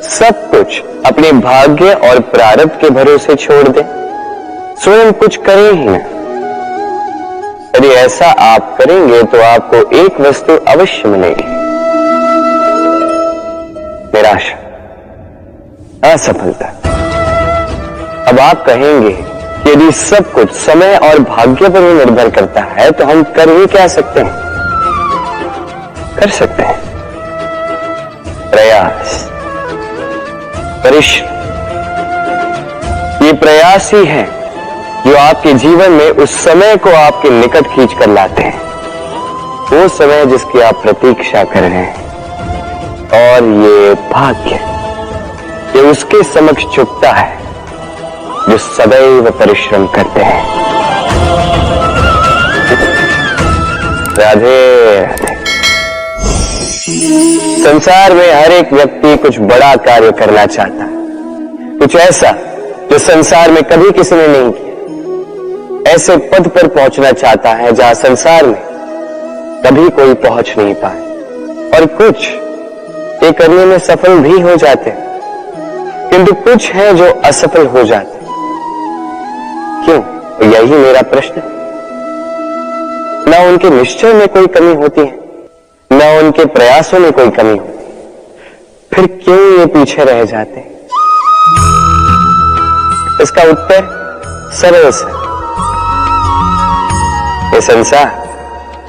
सब कुछ अपने भाग्य और प्रारब्ध के भरोसे छोड़ दें, स्वयं कुछ करें ही ना? यदि ऐसा आप करेंगे तो आपको एक वस्तु अवश्य मिलेगी, निराशा, असफलता। अब आप कहेंगे कि यदि सब कुछ समय और भाग्य पर ही निर्भर करता है तो हम कर ही क्या सकते हैं? कर सकते हैं प्रयास, परिश्रम। ये प्रयास ही है जो आपके जीवन में उस समय को आपके निकट खींच कर लाते हैं, वो समय जिसकी आप प्रतीक्षा कर रहे हैं। और ये भाग्य, ये उसके समक्ष झुकता है जो सदैव परिश्रम करते हैं। राधे राधे। संसार में हर एक व्यक्ति कुछ बड़ा कार्य करना चाहता है, कुछ ऐसा जो संसार में कभी किसी ने नहीं किया। ऐसे पद पर पहुंचना चाहता है जहां संसार में कभी कोई पहुंच नहीं पाए। और कुछ ये करने में सफल भी हो जाते हैं, किंतु कुछ है जो असफल हो जाते हैं। क्यों? यही मेरा प्रश्न है। ना उनके निश्चय में कोई कमी होती है, ना उनके प्रयासों में कोई कमी होती है, फिर क्यों ये पीछे रह जाते हैं? इसका उत्तर सरल है। ये संसार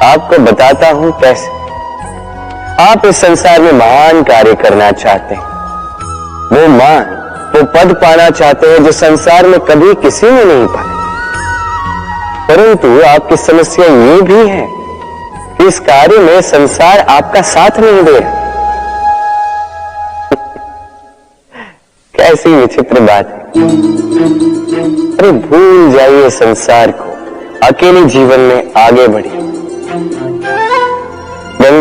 आपको बताता हूं कैसे। आप इस संसार में महान कार्य करना चाहते हैं, वो मान, वो पद पाना चाहते हैं जो संसार में कभी किसी ने नहीं पाया। परंतु आपकी समस्या ये भी है कि इस कार्य में संसार आपका साथ नहीं दे रहा। कैसी विचित्र बात है। अरे भूल जाइए संसार को, अकेले जीवन में आगे बढ़िए।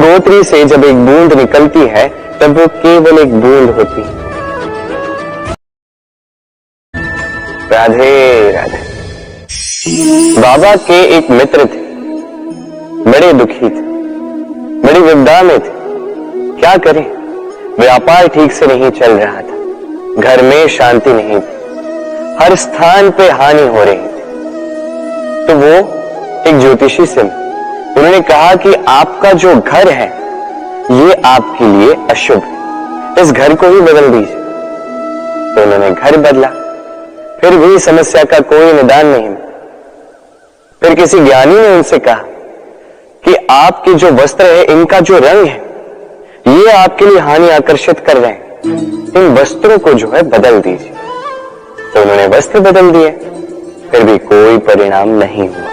गंगोत्री से जब एक बूंद निकलती है तब वो केवल एक बूंद होती है। राधे राधे। बाबा के एक मित्र थे, बड़े दुखी थे, बड़ी विपदा में थे। क्या करें, व्यापार ठीक से नहीं चल रहा था, घर में शांति नहीं थी, हर स्थान पे हानि हो रही थी। तो वो एक ज्योतिषी से मिले। उन्होंने कहा कि आपका जो घर है ये आपके लिए अशुभ है, इस घर को ही बदल दीजिए। तो उन्होंने घर बदला, फिर भी समस्या का कोई निदान नहीं मिला। फिर किसी ज्ञानी ने उनसे कहा कि आपके जो वस्त्र है इनका जो रंग है ये आपके लिए हानि आकर्षित कर रहे हैं, इन वस्त्रों को जो है बदल दीजिए। तो उन्होंने वस्त्र बदल दिए, फिर भी कोई परिणाम नहीं हुआ।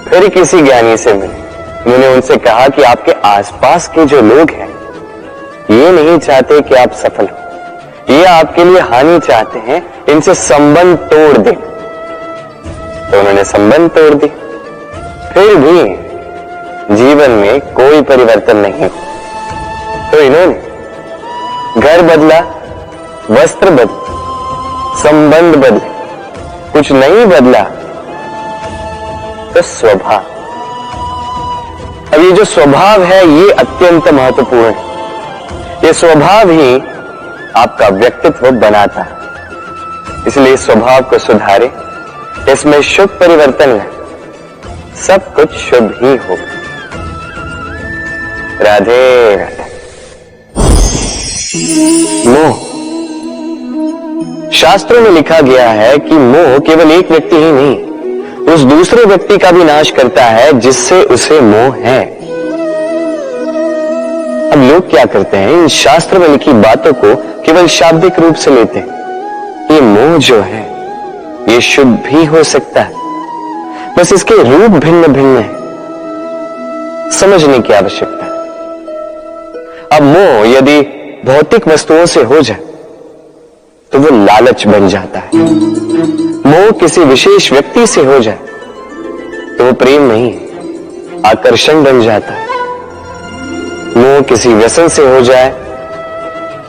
फिर किसी ज्ञानी से मिले, उन्होंने उनसे कहा कि आपके आसपास के जो लोग हैं ये नहीं चाहते कि आप सफल हो, ये आपके लिए हानि चाहते हैं, इनसे संबंध तोड़ दें। तो उन्होंने संबंध तोड़ दी, फिर भी जीवन में कोई परिवर्तन नहीं। तो इन्होंने घर बदला, वस्त्र बदले, संबंध बदले, कुछ नहीं बदला तो स्वभाव। अब ये जो स्वभाव है ये अत्यंत महत्वपूर्ण है। ये स्वभाव ही आपका व्यक्तित्व बनाता है। इसलिए स्वभाव को सुधारे, इसमें शुभ परिवर्तन है, सब कुछ शुभ ही होगा। राधे राधे। मोह। शास्त्रों में लिखा गया है कि मोह केवल एक व्यक्ति ही नहीं, उस दूसरे व्यक्ति का भी नाश करता है जिससे उसे मोह है। अब लोग क्या करते हैं, इन शास्त्र में लिखी बातों को केवल शाब्दिक रूप से लेते हैं। ये मोह जो है ये शुभ भी हो सकता है, बस इसके रूप भिन्न भिन्न है, समझने की आवश्यकता है। अब मोह यदि भौतिक वस्तुओं से हो जाए तो वो लालच बन जाता है। मोह किसी विशेष व्यक्ति से हो जाए तो वो प्रेम नहीं है, आकर्षण बन जाता है। मोह किसी व्यसन से हो जाए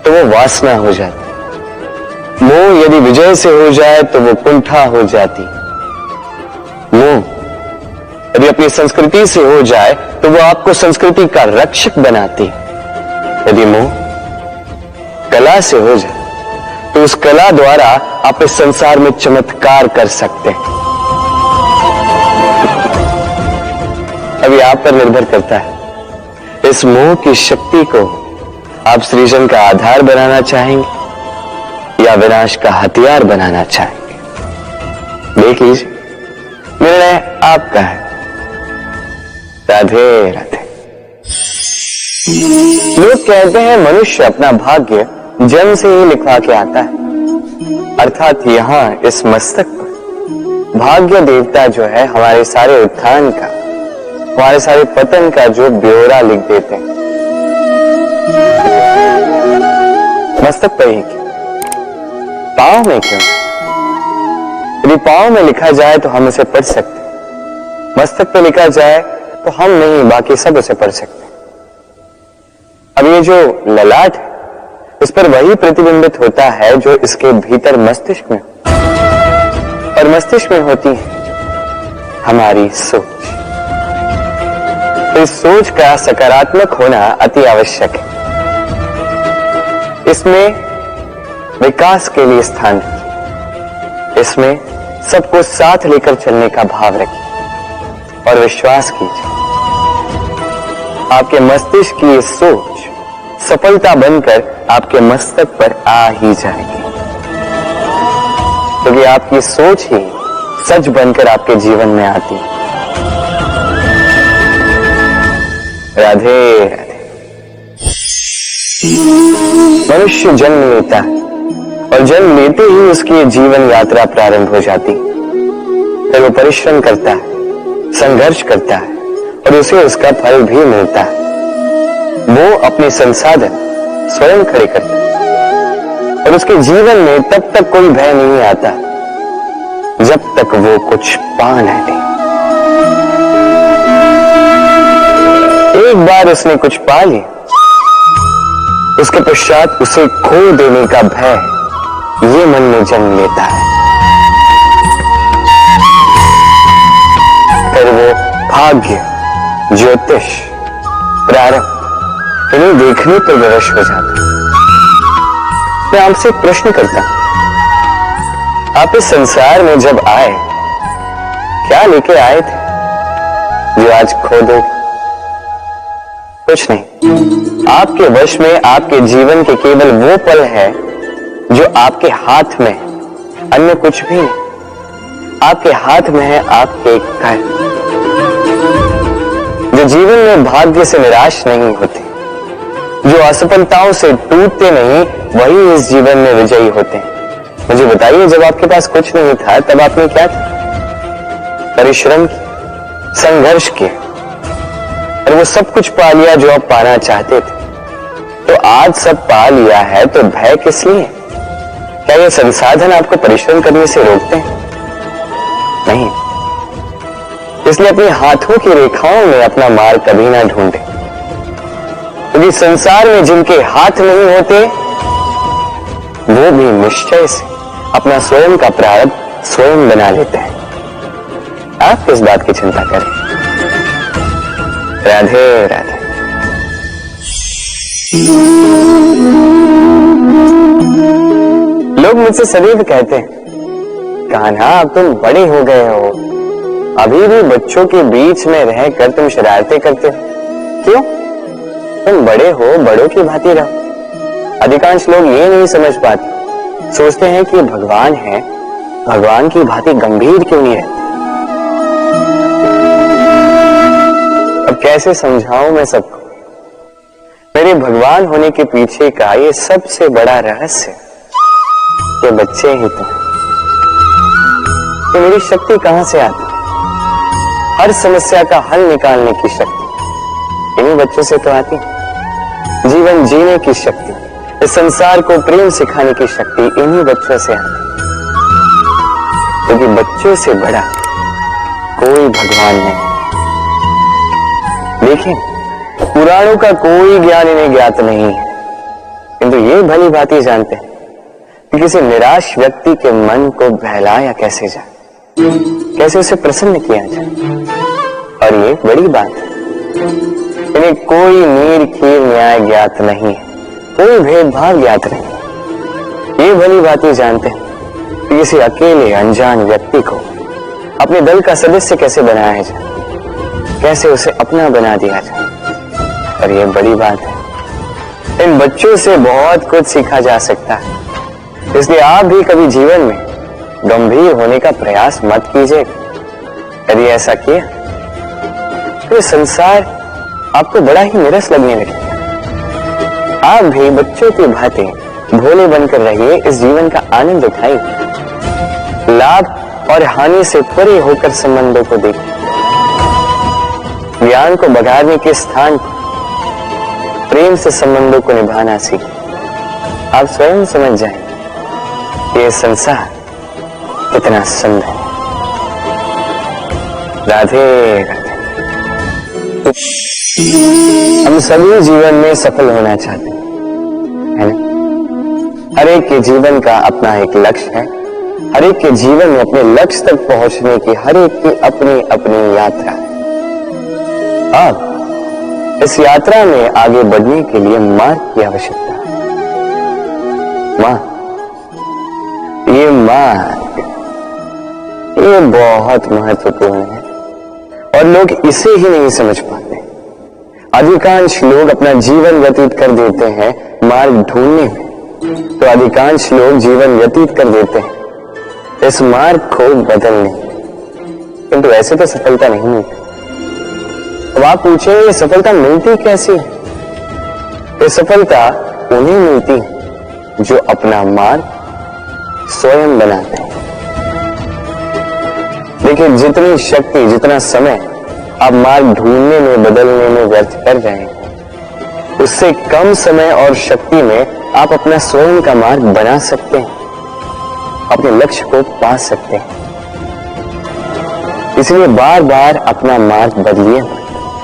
तो वो वासना हो जाती है। मोह यदि विजय से हो जाए तो वो कुंठा हो जाती है। मोह यदि अपनी संस्कृति से हो जाए तो वो आपको संस्कृति का रक्षक बनाती है। यदि मोह कला से हो जाए तो उस कला द्वारा आप इस संसार में चमत्कार कर सकते हैं। अभी आप पर निर्भर करता है, इस मोह की शक्ति को आप सृजन का आधार बनाना चाहेंगे या विनाश का हथियार बनाना चाहेंगे, देख लीजिए, निर्णय आपका है। राधे राधे। लोग कहते हैं मनुष्य अपना भाग्य जन्म से ही लिखवा के आता है, अर्थात यहां इस मस्तक पर भाग्य देवता जो है हमारे सारे उत्थान का, हमारे सारे पतन का जो ब्यौरा लिख देते हैं। मस्तक पर ही क्यों, पांव में क्यों? यदि पांव में लिखा जाए तो हम उसे पढ़ सकते, मस्तक पर लिखा जाए तो हम नहीं, बाकी सब उसे पढ़ सकते। अब ये जो ललाट है उस पर वही प्रतिबिंबित होता है जो इसके भीतर मस्तिष्क में, और मस्तिष्क में होती है हमारी सोच। इस सोच का सकारात्मक होना अति आवश्यक है। इसमें विकास के लिए स्थान रखिए, इसमें सबको साथ लेकर चलने का भाव रखिए और विश्वास कीजिए आपके मस्तिष्क की सोच सफलता बनकर आपके मस्तक पर आ ही जाएगी, क्योंकि आपकी सोच ही सच बनकर आपके जीवन में आती है। राधे राधे। मनुष्य जन्म लेता है और जन्म लेते ही उसकी जीवन यात्रा प्रारंभ हो जाती है। फिर वो परिश्रम करता है, संघर्ष करता है और उसे उसका फल भी मिलता है। वो अपने संसाधन स्वयं खड़े करता है और उसके जीवन में तब तक कोई भय नहीं आता जब तक वो कुछ पा न ले। एक बार उसने कुछ पा लिया, उसके पश्चात उसे खो देने का भय ये मन में जन्म लेता है। फिर वो भाग्य, ज्योतिष, प्रारब्ध इन्हें देखने पर विवश हो जाता। मैं आपसे एक प्रश्न करता हूं, आप इस संसार में जब आए क्या लेके आए थे जो आज खो दो? कुछ नहीं। आपके वश में आपके जीवन के केवल वो पल है जो आपके हाथ में, अन्य कुछ भी नहीं। आपके हाथ में है आपके कर्म, जो जीवन में भाग्य से निराश नहीं होते, जो असफलताओं से टूटते नहीं, वही इस जीवन में विजयी होते हैं। मुझे बताइए, जब आपके पास कुछ नहीं था तब आपने क्या किया? परिश्रम किया, संघर्ष किया, और वो सब कुछ पा लिया जो आप पाना चाहते थे। तो आज सब पा लिया है तो भय किस लिए? क्या ये संसाधन आपको परिश्रम करने से रोकते हैं? नहीं। इसलिए अपने हाथों की रेखाओं में अपना मार्ग कभी ना ढूंढे, क्योंकि संसार में जिनके हाथ नहीं होते वो भी निश्चय से अपना स्वयं का प्रारब्ध स्वयं बना लेते हैं। आप किस बात की चिंता करें? राधे राधे। लोग मुझसे सदैव कहते हैं, कान्हा अब तुम बड़े हो गए हो, अभी भी बच्चों के बीच में रहकर तुम शरारतें करते हो, क्यों? तुम बड़े हो, बड़ों की भांति रहो। अधिकांश लोग ये नहीं समझ पाते, सोचते हैं कि भगवान है, भगवान की भांति गंभीर क्यों नहीं है? अब कैसे समझाऊं मैं सबको? मेरे भगवान होने के पीछे का ये सबसे बड़ा रहस्य, ये बच्चे ही तो। तो मेरी शक्ति कहां से आती? हर समस्या का हल निकालने की शक्ति इन्हीं बच्चों से तो आती। जीवन जीने की शक्ति, इस संसार को प्रेम सिखाने की शक्ति इन्हीं बच्चों से आती, क्योंकि बच्चों से बड़ा कोई भगवान नहीं। देखिए, पुराणों का कोई ज्ञान इन्हें ज्ञात नहीं है, किंतु ये भली भांति जानते हैं कि किसी निराश व्यक्ति के मन को बहलाया कैसे जाए, कैसे उसे प्रसन्न किया जाए। और ये बड़ी बात है, इन्हें कोई नीर खीर न्याय ज्ञात नहीं है, कोई भेदभाव ज्ञात नहीं। ये भली भांति जानते हैं कि किसी अकेले अनजान व्यक्ति को अपने दल का सदस्य कैसे बनाया जाए, कैसे उसे अपना बना दिया जाए। और ये बड़ी बात है, इन बच्चों से बहुत कुछ सीखा जा सकता है। इसलिए आप भी कभी जीवन में गंभीर होने का प्रयास मत कीजिए। यदि ऐसा किया तो संसार आपको बड़ा ही निरस लगने लगेगा। आप भी बच्चों की भांति भोले बनकर रहिए, इस जीवन का आनंद उठाइए, लाभ और हानि से परे होकर संबंधों को देखिए, ज्ञान को बघाड़ने के स्थान प्रेम से संबंधों को निभाना सीखें। आप स्वयं समझ जाएंगे ये संसार कितना सुंदर है। राधे राधे। हम सभी जीवन में सफल होना चाहते हैं, है ना? हर एक के जीवन का अपना एक लक्ष्य है, हर एक के जीवन में अपने लक्ष्य तक पहुंचने की हर एक की अपनी अपनी यात्रा है। अब इस यात्रा में आगे बढ़ने के लिए मार्ग की आवश्यकता है। ये मार्ग ये बहुत महत्वपूर्ण है और लोग इसे ही नहीं समझ पाते। अधिकांश लोग अपना जीवन व्यतीत कर देते हैं मार्ग ढूंढने में, तो अधिकांश लोग जीवन व्यतीत कर देते हैं इस मार्ग को बदलने में। किंतु ऐसे तो सफलता नहीं मिलती। अब आप पूछेंगे ये सफलता मिलती कैसी है? ये सफलता उन्हें मिलती है जो अपना मार्ग स्वयं बनाते हैं। देखिए, जितनी शक्ति, जितना समय आप मार्ग ढूंढने में, बदलने में व्यर्थ कर रहे हैं, उससे कम समय और शक्ति में आप अपना स्वयं का मार्ग बना सकते हैं, अपने लक्ष्य को पा सकते हैं। इसलिए बार बार अपना मार्ग बदलिए,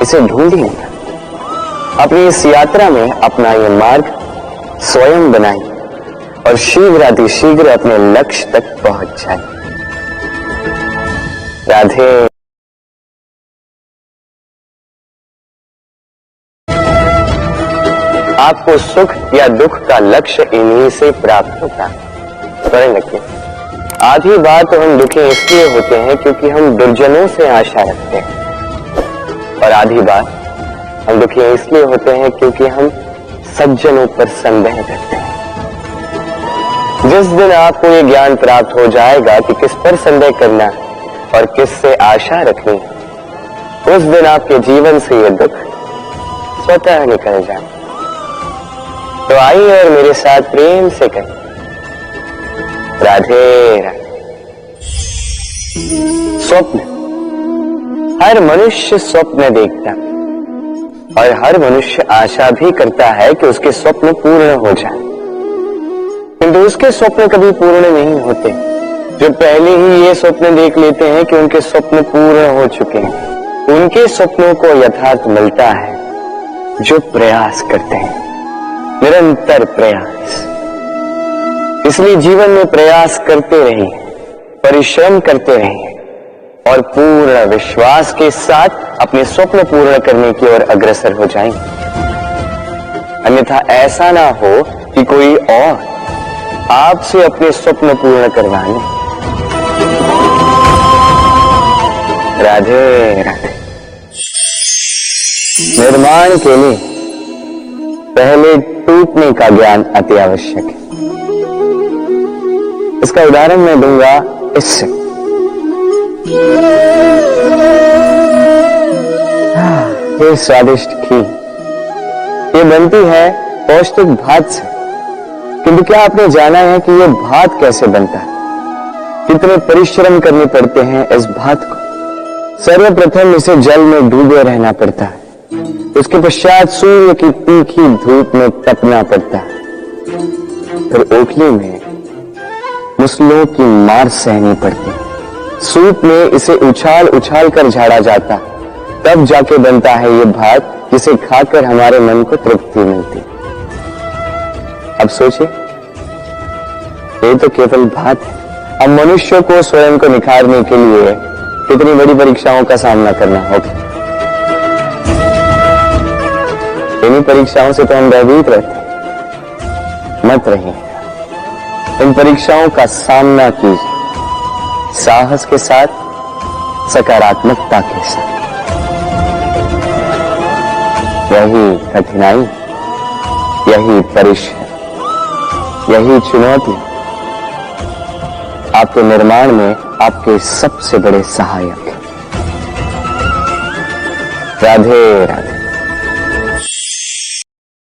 इसे ढूंढिए, अपनी इस यात्रा में अपना ये मार्ग स्वयं बनाएं और शीघ्र अपने लक्ष्य तक पहुंच जाएं। राधे। आपको सुख या दुख का लक्ष्य इन्हीं से प्राप्त होता है। स्मरण रखिए, आधी बार तो हम दुखी इसलिए होते हैं क्योंकि हम दुर्जनों से आशा रखते हैं, और आधी बार हम दुखी इसलिए होते हैं क्योंकि हम सज्जनों पर संदेह करते हैं। जिस दिन आपको ये ज्ञान प्राप्त हो जाएगा कि किस पर संदेह करना है और किससे आशा रखनी है, उस दिन आपके जीवन से ये दुख स्वतः निकल जाए। तो आइए और मेरे साथ प्रेम से कहें, राधे राधे। स्वप्न, हर मनुष्य स्वप्न देखता है और हर मनुष्य आशा भी करता है कि उसके स्वप्न पूर्ण हो जाए, किंतु उसके स्वप्न कभी पूर्ण नहीं होते। जो पहले ही ये स्वप्न देख लेते हैं कि उनके स्वप्न पूर्ण हो चुके हैं, उनके स्वप्नों को यथार्थ मिलता है जो प्रयास करते हैं, निरंतर प्रयास। इसलिए जीवन में प्रयास करते रहिए, परिश्रम करते रहिए और पूर्ण विश्वास के साथ अपने स्वप्न पूर्ण करने की ओर अग्रसर हो जाएंगे। अन्यथा ऐसा ना हो कि कोई और आपसे अपने स्वप्न पूर्ण करवाने। राधे राधे। निर्माण के लिए पहले टूटने का ज्ञान अति आवश्यक है। इसका उदाहरण मैं दूंगा इससे। ये स्वादिष्ट खीर ये बनती है पौष्टिक भात से, किंतु क्या आपने जाना है कि ये भात कैसे बनता है? कितने परिश्रम करने पड़ते हैं इस भात को। सर्वप्रथम इसे जल में डूबे रहना पड़ता है, उसके पश्चात सूर्य की तीखी धूप में तपना पड़ता है, फिर ओखली में मुसलों की मार सहनी पड़ती है, सूप में इसे उछाल उछाल कर झाड़ा जाता है, तब जाके बनता है ये भात जिसे खाकर हमारे मन को तृप्ति मिलती है। अब सोचिए, ये तो केवल भात है। अब मनुष्य को स्वयं को निखारने के लिए कितनी बड़ी परीक्षाओं का सामना करना होगा। इन्हीं परीक्षाओं से तो हम भयभीत रहते हैं। मत रहिए, इन परीक्षाओं का सामना कीजिए साहस के साथ, सकारात्मकता के साथ। यही कठिनाई, यही परिश्रम, यही चुनौती आपके निर्माण में आपके सबसे बड़े सहायक हैं। राधे राधे।